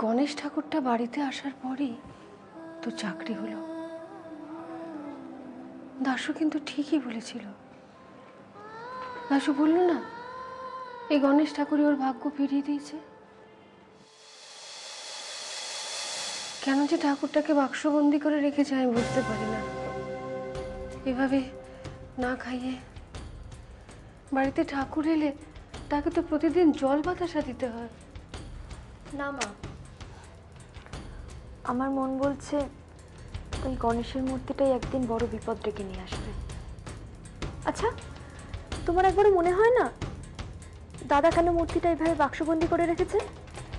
গণেশ ঠাকুরটা বাড়িতে আসার পরেই তোর চাকরি হলো। দাশু কিন্তু ঠিকই বলেছিল। দাশু বলল না, এই গণেশ ঠাকুরই ওর ভাগ্য ফিরিয়ে দিয়েছে। কেন যে ঠাকুরটাকে বাক্সবন্দি করে রেখেছে আমি বুঝতে পারি না। এভাবে না খাইয়ে বাড়িতে ঠাকুর এলে তাকে তো প্রতিদিন জল বাতাসা দিতে হয়। না মা, আমার মন বলছে ওই গণেশের মূর্তিটাই একদিন বড় বিপদ ডেকে নিয়ে আসবে। আচ্ছা, তোমার একবারও মনে হয় না দাদা কেন মূর্তিটা এইভাবে বাক্সবন্দি করে রেখেছে?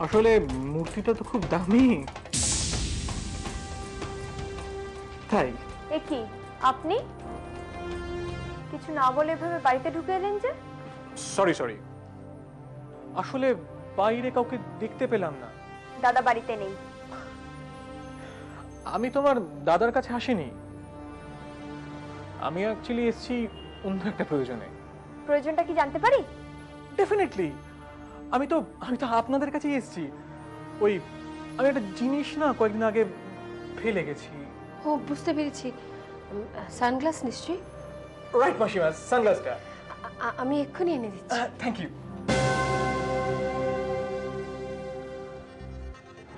আসলে মূর্তিটা তো খুব দামি, তাই। এ কি আপনি কিছু না বলে এভাবে বাড়িতে ঢুকে এলেন যে? সরি, আসলে বাইরে কাউকে দেখতে পেলাম না। দাদা বাড়িতে নেই। আমি তোমার দাদার কাছে আসিনি, আমি অ্যাকচুয়ালি এসেছি অন্য একটা প্রয়োজনে। প্রয়োজনটা কি জানতে পারি? ডেফিনেটলি, আমি তো আপনাদের কাছেই এসেছি। ওই আমি একটা জিনিস না কয়েকদিন আগে ফেলে গেছি। ও, বুঝতে পেরেছি, সানগ্লাস নিশ্চয়ই। রাইট মাসিমা, সানগ্লাসটা আমি এক্ষুনি এনে দিচ্ছি। Thank you.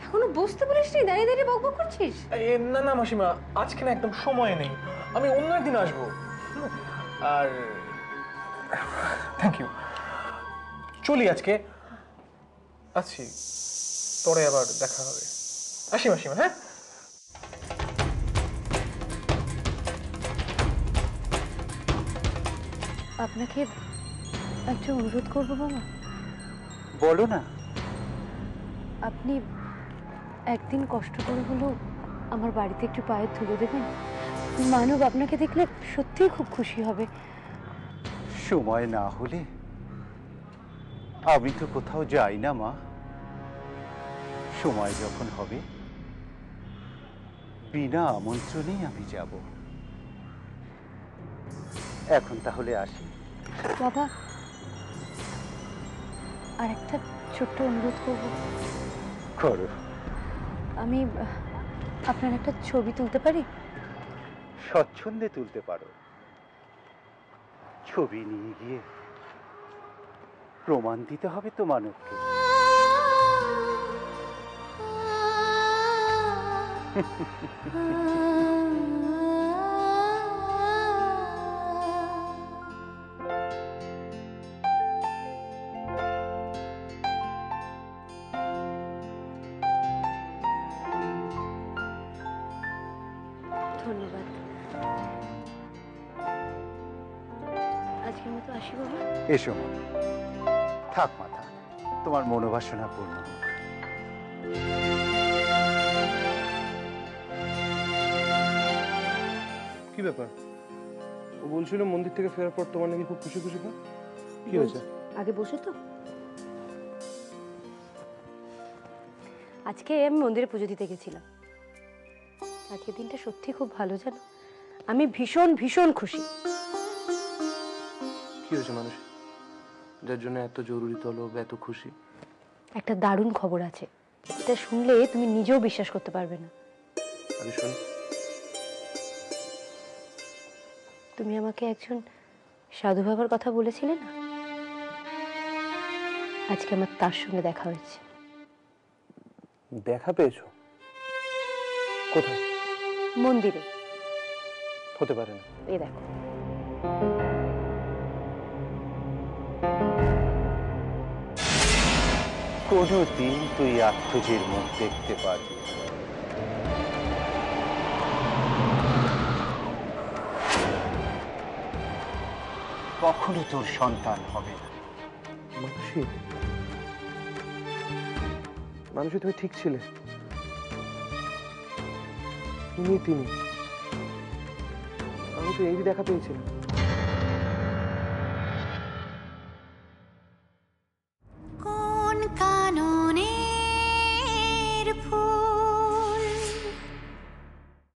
এখনো বুঝতে পারিসনি? দাঁড়িয়ে দাঁড়িয়ে বকবক করছিস? না মাসিমা, আজকে না একদম সময় নেই, আমি অন্য একদিন আসবো। আর থ্যাংক ইউ, চলি আজকে। আছি, পরে আবার দেখা হবে। আসি মাসিমা। হ্যাঁ, আপনাকে একটা অনুরোধ করবো বাবা। বলো না। আপনি একদিন কষ্ট করে হলেও আমার বাড়িতে একটু পায়ের ধুলো দেবেন। মানব আপনাকে দেখলে সত্যিই খুব খুশি হবে। সময় না হলে আমি তো কোথাও যাই না মা। সময় যখন হবে বিনা আমন্ত্রণেই আমি যাব। এখন তাহলে আসি। বাবা, আর একটা ছোট্ট অনুরোধ করব। করো। আমি আপনার একটা ছবি তুলতে পারি? স্বচ্ছন্দে তুলতে পারো। ছবি নিয়ে গিয়ে প্রমাণ দিতে হবে তো মানবকে। ধন্যবাদ। আজকের মতো আসি বাবা। এসো মা, থাক মাথা, তোমার মনোবাসনা পূর্ণ হোক। কি ব্যাপার? ও বলছিল মন্দির থেকে ফেরার পর তোমার নাকি খুব খুশি খুশি। কি হয়েছে? আগে বসে তো। আজকে আমি মন্দিরে পুজো দিতে গেছিলাম। আজকের দিনটা সত্যি খুব ভালো, জানো। আমি ভীষণ ভীষণ খুশি। কি হয়েছে মানুষ যার জন্য এত জরুরি তলব, এত খুশি? একটা দারুণ খবর আছে, এটা শুনলে তুমি নিজেও বিশ্বাস করতে পারবে না। আমি শোন। তুমি আমাকে একজন সাধু বাবার কথা বলেছিলে না, আজকে আমার তার সঙ্গে দেখা হয়েছে। দেখা পেয়েছো? কোথায়? মন্দিরে। হতে পারে না। এই দেখো। কোনদিন তুই আত্মজির মুখ দেখতে পারবি? কখনো তোর সন্তান হবে না। মানুষই মানুষই, তুমি ঠিক ছিলে। তিনি আমি তো এই দেখা পেয়েছিলাম।